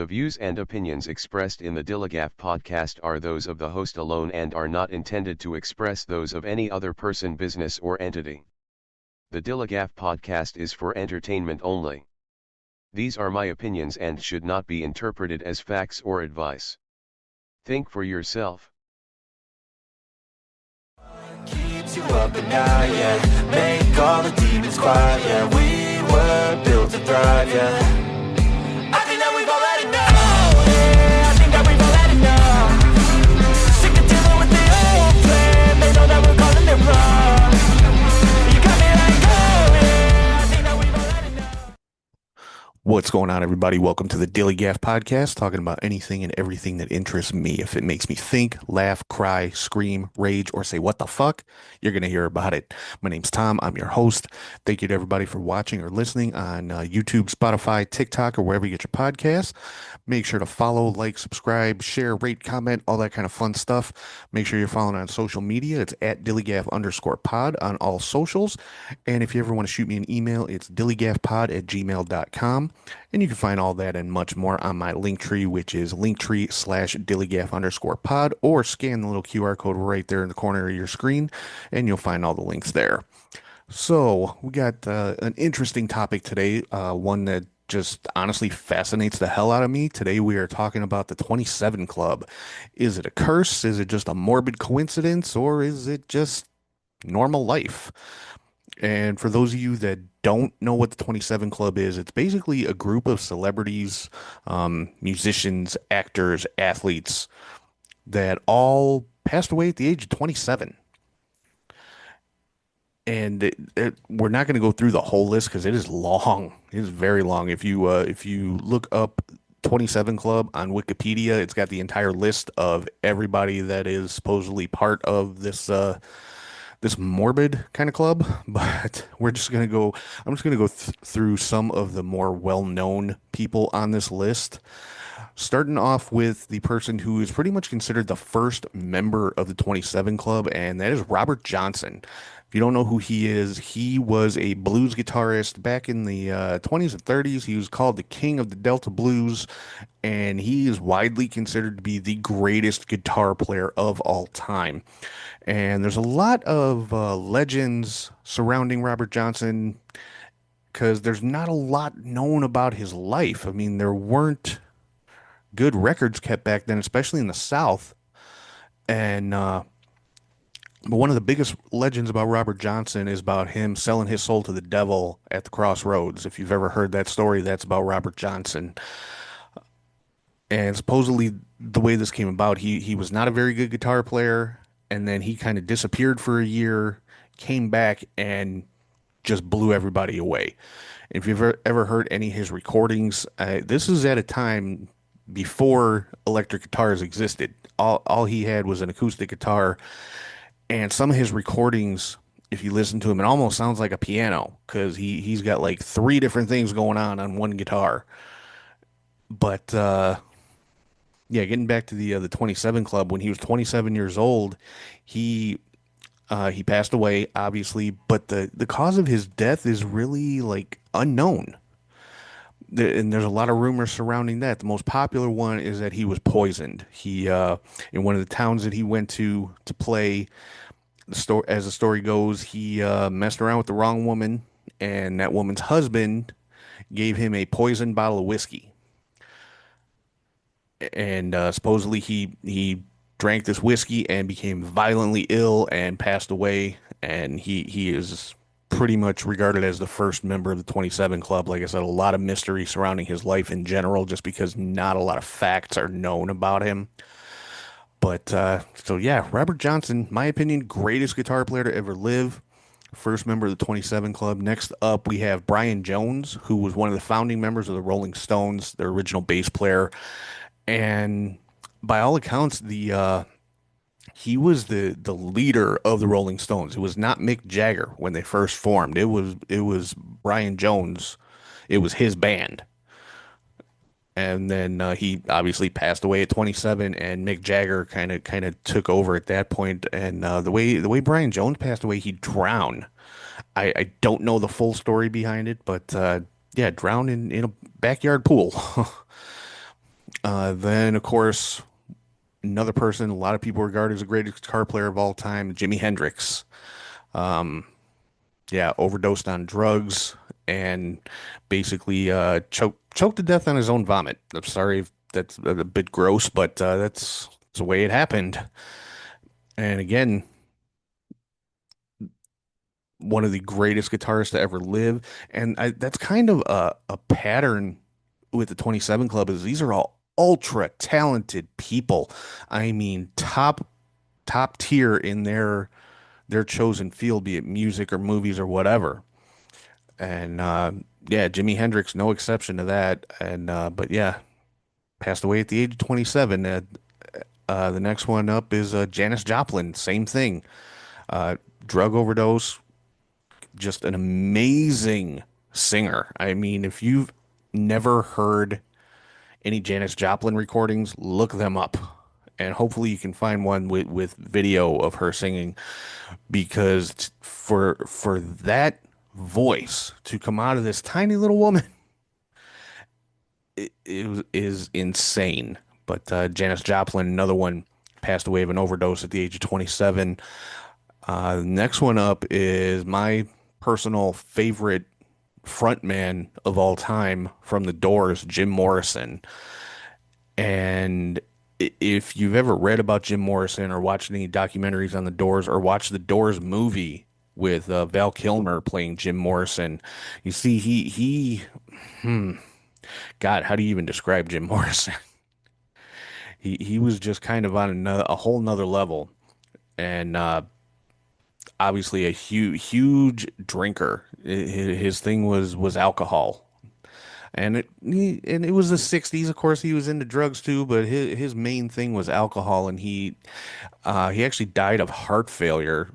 The views and opinions expressed in the DILLIGAF podcast are those of the host alone and are not intended to express those of any other person, business, or entity. The DILLIGAF podcast is for entertainment only. These are my opinions and should not be interpreted as facts or advice. Think for yourself. Keeps you up at night, yeah. Make all the demons quiet, yeah. We were built to thrive, yeah. I think that we've all had enough, yeah. I think that we've all had enough. Sick of dealing with the old plan. They know that we're calling it wrong. You got me like, oh, yeah. I think that we've all had enough. What's going on, everybody? Welcome to the DILLIGAF podcast, talking about anything and everything that interests me. If it makes me think, laugh, cry, scream, rage, or say, what the fuck, you're going to hear about it. My name's Tom. I'm your host. Thank you to everybody for watching or listening on YouTube, Spotify, TikTok, or wherever you get your podcasts. Make sure to follow, like, subscribe, share, rate, comment, all that kind of fun stuff. Make sure you're following on social media. It's at DILLIGAF_pod on all socials. And if you ever want to shoot me an email, it's dilligafpod@gmail.com. And you can find all that and much more on my Linktree, which is Linktree/DILLIGAF_pod, or scan the little QR code right there in the corner of your screen, and you'll find all the links there. So we got an interesting topic today, one that just honestly fascinates the hell out of me. Today we are talking about the 27 Club. Is it a curse? Is it just a morbid coincidence? Or is it just normal life? And for those of you that don't know what the 27 Club is, it's basically a group of celebrities, musicians, actors, athletes that all passed away at the age of 27. And we're not going to go through the whole list because it is long. It is very long. If you look up 27 Club on Wikipedia, it's got the entire list of everybody that is supposedly part of this morbid kind of club. But I'm just going to go through some of the more well-known people on this list, starting off with the person who is pretty much considered the first member of the 27 Club, and that is Robert Johnson. If you don't know who he is, he was a blues guitarist back in the 20s and 30s. He was called the King of the Delta Blues, and he is widely considered to be the greatest guitar player of all time. And there's a lot of legends surrounding Robert Johnson because there's not a lot known about his life. I mean, there weren't good records kept back then, especially in the South. And but one of the biggest legends about Robert Johnson is about him selling his soul to the devil at the crossroads. If you've ever heard that story, that's about Robert Johnson. And supposedly the way this came about, he was not a very good guitar player, and then he kind of disappeared for a year, came back, and just blew everybody away. If you've ever heard any of his recordings, this is at a time before electric guitars existed. All he had was an acoustic guitar, and some of his recordings, if you listen to him, it almost sounds like a piano because he's got like three different things going on one guitar. But yeah, getting back to the 27 Club, when he was 27 years old, he passed away, obviously, but the cause of his death is really like unknown. And there's a lot of rumors surrounding that. The most popular one is that he was poisoned. He in one of the towns that he went to play, as the story goes, he messed around with the wrong woman, and that woman's husband gave him a poisoned bottle of whiskey. And supposedly he drank this whiskey and became violently ill and passed away. And he is pretty much regarded as the first member of the 27 Club. Like I said, a lot of mystery surrounding his life in general, just because not a lot of facts are known about him. But so yeah, Robert Johnson, my opinion, greatest guitar player to ever live. First member of the 27 Club. Next up, we have Brian Jones, who was one of the founding members of the Rolling Stones, their original bass player. And by all accounts, he was the leader of the Rolling Stones. It was not Mick Jagger when they first formed. It was Brian Jones. It was his band. And then he obviously passed away at 27, and Mick Jagger kind of took over at that point. And the way Brian Jones passed away, he drowned. I don't know the full story behind it, but yeah, drowned in a backyard pool. Then, of course, another person a lot of people regard as the greatest guitar player of all time, Jimi Hendrix. Yeah, overdosed on drugs and basically choked to death on his own vomit. I'm sorry if that's a bit gross, but that's the way it happened. And again, one of the greatest guitarists to ever live. And that's kind of a pattern with the 27 Club is these are all ultra talented people. I mean, top tier in their chosen field, be it music or movies or whatever. And yeah, Jimi Hendrix, no exception to that. And but yeah, passed away at the age of 27. The next one up is Janis Joplin, same thing. Uh, Drug overdose, just an amazing singer. I mean, if you've never heard any Janis Joplin recordings, look them up. And hopefully you can find one with video of her singing because for that voice to come out of this tiny little woman is insane. But Janis Joplin, another one, passed away of an overdose at the age of 27. Next one up is my personal favorite frontman of all time from The Doors, Jim Morrison. And if you've ever read about Jim Morrison or watched any documentaries on The Doors or watched The Doors movie with Val Kilmer playing Jim Morrison, you see God, how do you even describe Jim Morrison? He was just kind of on a whole nother level, and obviously a huge drinker. His thing was alcohol, and it was the 60s. Of course, he was into drugs too, but his main thing was alcohol, and he actually died of heart failure.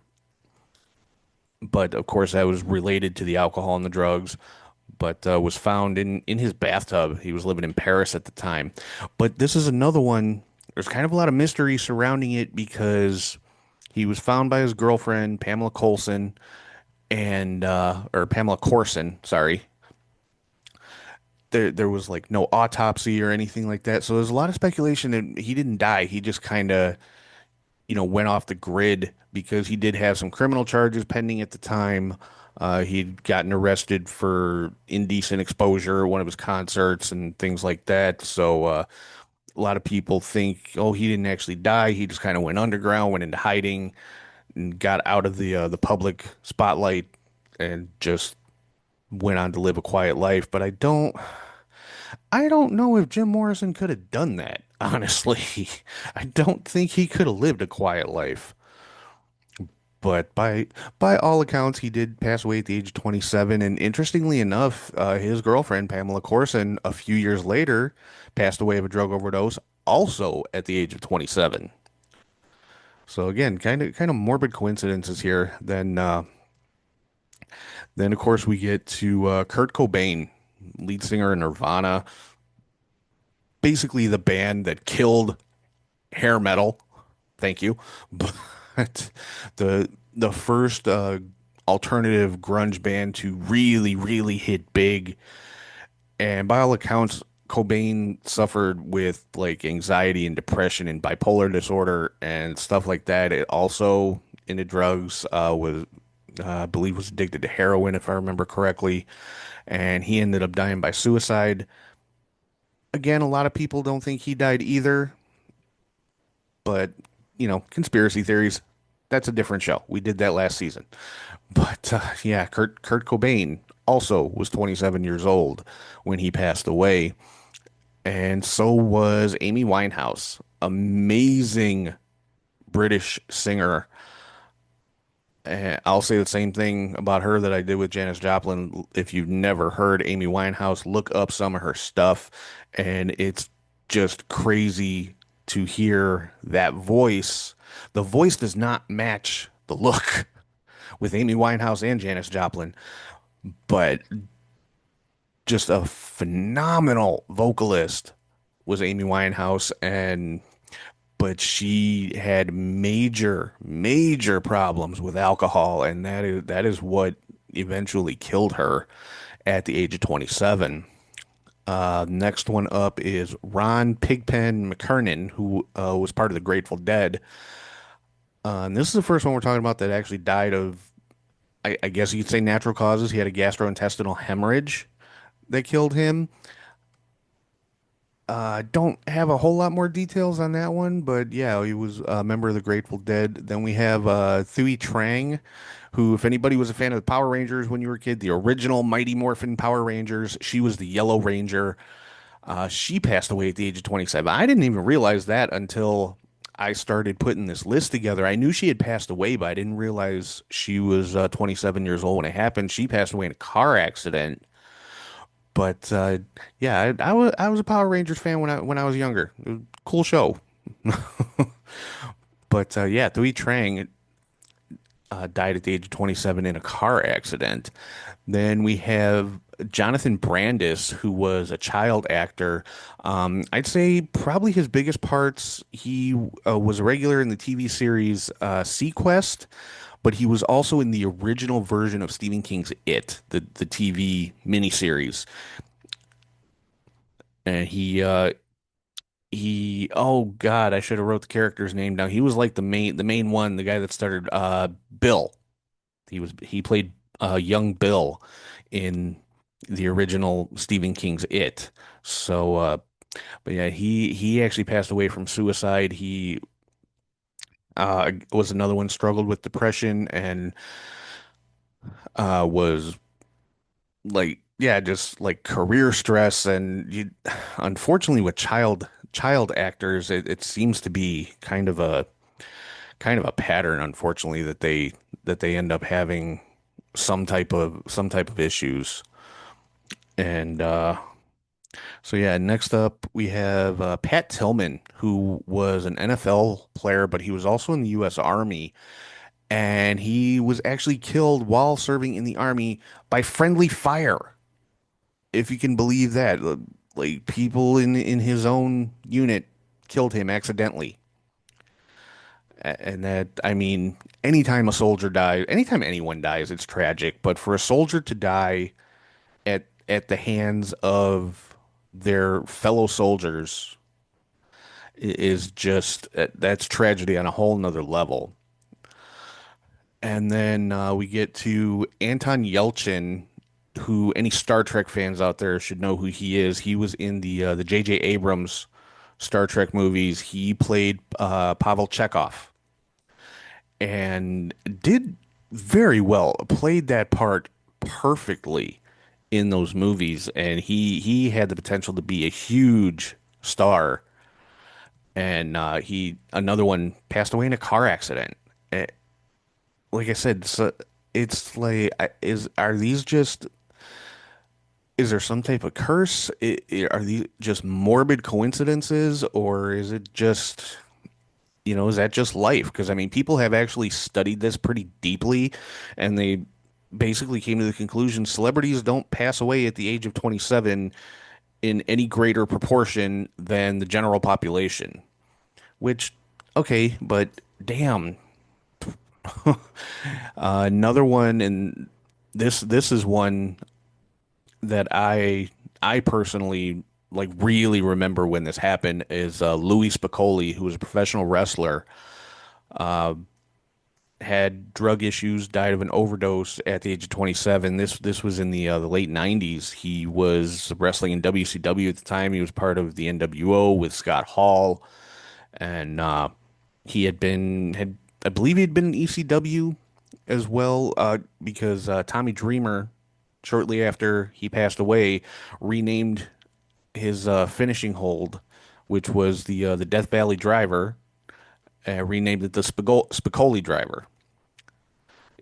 But of course, that was related to the alcohol and the drugs. But was found in his bathtub. He was living in Paris at the time. But this is another one. There's kind of a lot of mystery surrounding it because he was found by his girlfriend Pamela Coulson and or Pamela Corson, sorry. There was like no autopsy or anything like that. So there's a lot of speculation that he didn't die. He just kind of went off the grid because he did have some criminal charges pending at the time. He'd gotten arrested for indecent exposure at one of his concerts and things like that. So a lot of people think, oh, he didn't actually die. He just kind of went underground, went into hiding, and got out of the public spotlight and just went on to live a quiet life. But I don't know if Jim Morrison could have done that, honestly. I don't think he could have lived a quiet life. But by all accounts, he did pass away at the age of 27. And interestingly enough, his girlfriend, Pamela Corson, a few years later, passed away of a drug overdose, also at the age of 27. So again, kind of morbid coincidences here. Then of course we get to Kurt Cobain, lead singer in Nirvana, basically the band that killed hair metal. Thank you. But the first alternative grunge band to really hit big, and by all accounts, Cobain suffered with like anxiety and depression and bipolar disorder and stuff like that. It also into drugs, was I believe was addicted to heroin if I remember correctly, and he ended up dying by suicide. Again, a lot of people don't think he died either, but conspiracy theories, that's a different show. We did that last season. But yeah, Kurt Cobain also was 27 years old when he passed away, and so was Amy Winehouse, amazing British singer. And I'll say the same thing about her that I did with Janis Joplin. If you've never heard Amy Winehouse, look up some of her stuff, and it's just crazy to hear that voice. The voice does not match the look with Amy Winehouse and Janis Joplin, but just a phenomenal vocalist was Amy Winehouse, and but she had major problems with alcohol, and that is what eventually killed her at the age of 27. Next one up is Ron Pigpen McKernan, who was part of the Grateful Dead. And this is the first one we're talking about that actually died of, I guess you could say, natural causes. He had a gastrointestinal hemorrhage that killed him. I don't have a whole lot more details on that one, but yeah, he was a member of the Grateful Dead. Then we have Thuy Trang, who, if anybody was a fan of the Power Rangers when you were a kid, the original Mighty Morphin Power Rangers, she was the Yellow Ranger. She passed away at the age of 27. I didn't even realize that until I started putting this list together. I knew she had passed away, but I didn't realize she was 27 years old when it happened. She passed away in a car accident. But yeah, I was a Power Rangers fan when I was younger. It was a cool show. But yeah, Thuy Trang died at the age of 27 in a car accident. Then we have Jonathan Brandis, who was a child actor. I'd say probably his biggest parts, he was a regular in the TV series Sequest, but he was also in the original version of Stephen King's It, the TV miniseries. And oh God, I should have wrote the character's name down. He was like the main one, the guy that started Bill. He played young Bill in the original Stephen King's It. So but yeah, he actually passed away from suicide. He was another one, struggled with depression and was like, yeah, just like career stress. And you, unfortunately, with child actors, it seems to be kind of a pattern, unfortunately, that they end up having some type of issues. And so yeah, next up we have Pat Tillman, who was an NFL player, but he was also in the U.S. Army, and he was actually killed while serving in the Army by friendly fire, if you can believe that. Like, people in his own unit killed him accidentally. And that, I mean, anytime a soldier dies, anytime anyone dies, it's tragic. But for a soldier to die at the hands of their fellow soldiers is just, that's tragedy on a whole nother level. And then we get to Anton Yelchin, who any Star Trek fans out there should know who he is. He was in the J.J. Abrams Star Trek movies. He played Pavel Chekhov and did very well, played that part perfectly in those movies, and he had the potential to be a huge star. And he another one passed away in a car accident. Eh, Like I said, so it's like, is are these just, is there some type of curse? Are these just morbid coincidences, or is it just, is that just life? Because I mean, people have actually studied this pretty deeply, and they basically came to the conclusion celebrities don't pass away at the age of 27 in any greater proportion than the general population. Which, okay, but damn. Another one, and this is one that I personally like really remember when this happened, is Louis Spicolli, who was a professional wrestler, had drug issues, died of an overdose at the age of 27. This was in the late 90s. He was wrestling in WCW at the time. He was part of the NWO with Scott Hall, and he had I believe he had been in ECW as well, because Tommy Dreamer, shortly after he passed away, renamed his finishing hold, which was the Death Valley Driver, renamed it the Spicoli Driver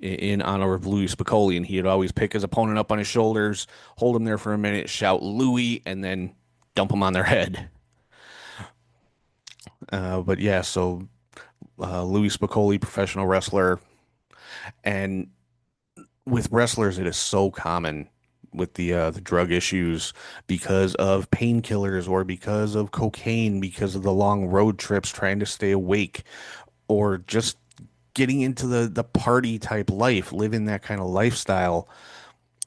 in honor of Louis Spicolli. And he'd always pick his opponent up on his shoulders, hold him there for a minute, shout Louis, and then dump him on their head. But yeah, so Louis Spicolli, professional wrestler, and with wrestlers, it is so common with the drug issues because of painkillers or because of cocaine, because of the long road trips trying to stay awake, or just getting into the party type life, living that kind of lifestyle.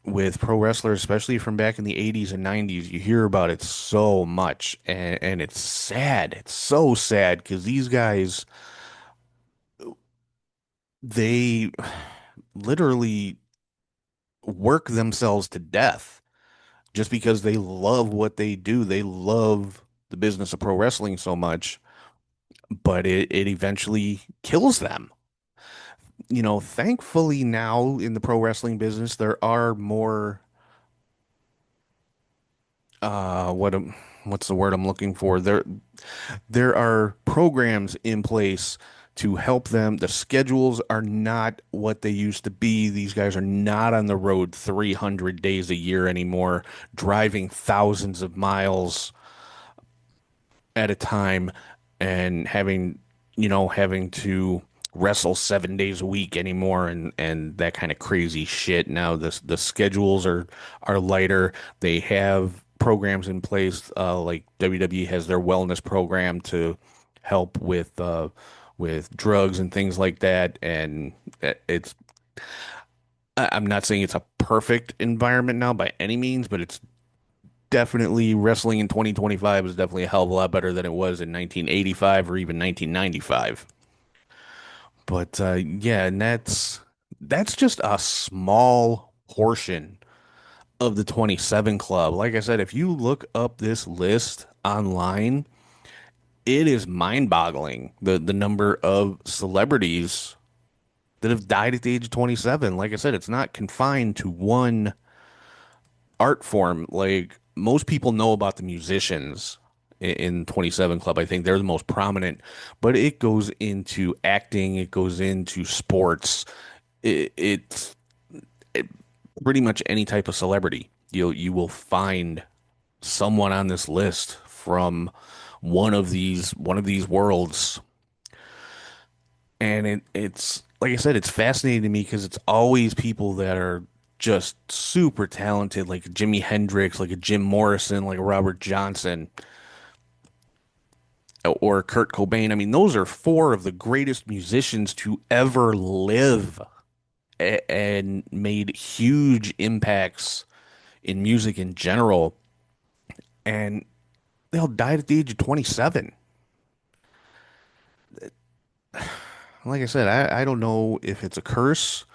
with pro wrestlers, especially from back in the 80s and 90s. You hear about it so much, and it's sad. It's so sad because these guys, they literally work themselves to death just because they love what they do. They love the business of pro wrestling so much, but it eventually kills them. Thankfully now in the pro wrestling business, there are more what's the word I'm looking for? There are programs in place to help them. The schedules are not what they used to be. These guys are not on the road 300 days a year anymore, driving thousands of miles at a time and having to wrestle 7 days a week anymore and that kind of crazy shit. Now the schedules are lighter. They have programs in place, like WWE has their wellness program to help with drugs and things like that. And I'm not saying it's a perfect environment now by any means, but it's definitely, wrestling in 2025 is definitely a hell of a lot better than it was in 1985 or even 1995. But yeah, and that's just a small portion of the 27 Club. Like I said, if you look up this list online, it is mind-boggling, the number of celebrities that have died at the age of 27. Like I said, it's not confined to one art form. Like, most people know about the musicians in 27 Club. I think they're the most prominent, but it goes into acting, it goes into sports. It's pretty much any type of celebrity. You will find someone on this list from one of these worlds. And it's like I said, it's fascinating to me because it's always people that are just super talented, like Jimi Hendrix, like a Jim Morrison, like a Robert Johnson, or Kurt Cobain. I mean, those are four of the greatest musicians to ever live, and made huge impacts in music in general. And they all died at the age of 27. Like I said, I don't know if it's a curse,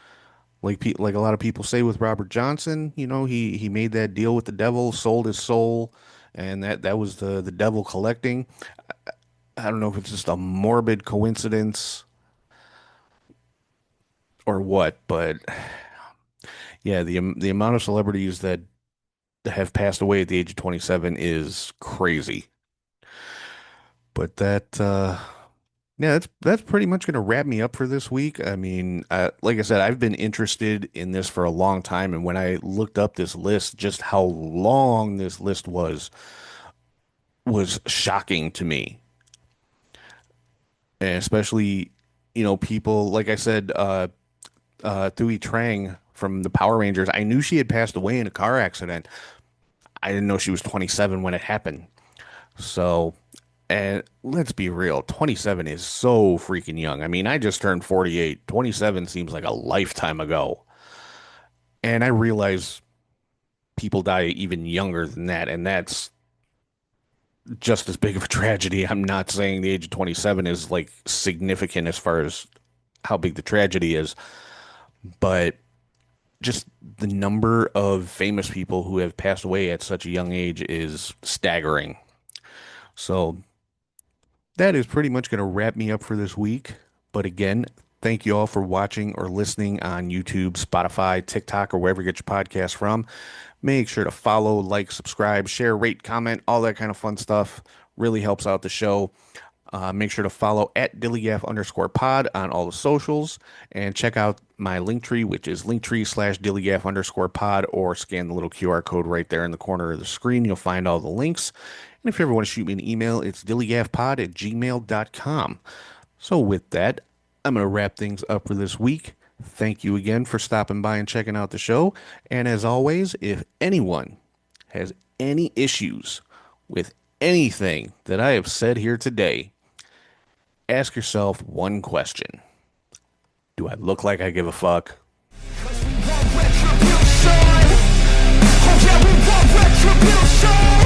like a lot of people say with Robert Johnson. He made that deal with the devil, sold his soul, and that was the devil collecting. I don't know if it's just a morbid coincidence or what, but yeah, the amount of celebrities that have passed away at the age of 27 is crazy. But yeah, that's pretty much going to wrap me up for this week. I mean, like I said, I've been interested in this for a long time, and when I looked up this list, just how long this list was shocking to me. And especially, people like I said, Thuy Trang from the Power Rangers. I knew she had passed away in a car accident. I didn't know she was 27 when it happened. So, and let's be real, 27 is so freaking young. I mean, I just turned 48. 27 seems like a lifetime ago. And I realize people die even younger than that, and that's just as big of a tragedy. I'm not saying the age of 27 is like significant as far as how big the tragedy is, but just the number of famous people who have passed away at such a young age is staggering. So that is pretty much going to wrap me up for this week. But again, thank you all for watching or listening on YouTube, Spotify, TikTok, or wherever you get your podcasts from. Make sure to follow, like, subscribe, share, rate, comment, all that kind of fun stuff. Really helps out the show. Make sure to follow at DILLIGAF_pod on all the socials, and check out my Linktree, which is Linktree/DILLIGAF_pod, or scan the little QR code right there in the corner of the screen. You'll find all the links. And if you ever want to shoot me an email, it's DILLIGAFpod@gmail.com. So with that, I'm going to wrap things up for this week. Thank you again for stopping by and checking out the show. And as always, if anyone has any issues with anything that I have said here today, ask yourself one question. Do I look like I give a fuck? 'Cause we want retribution. Tribute show.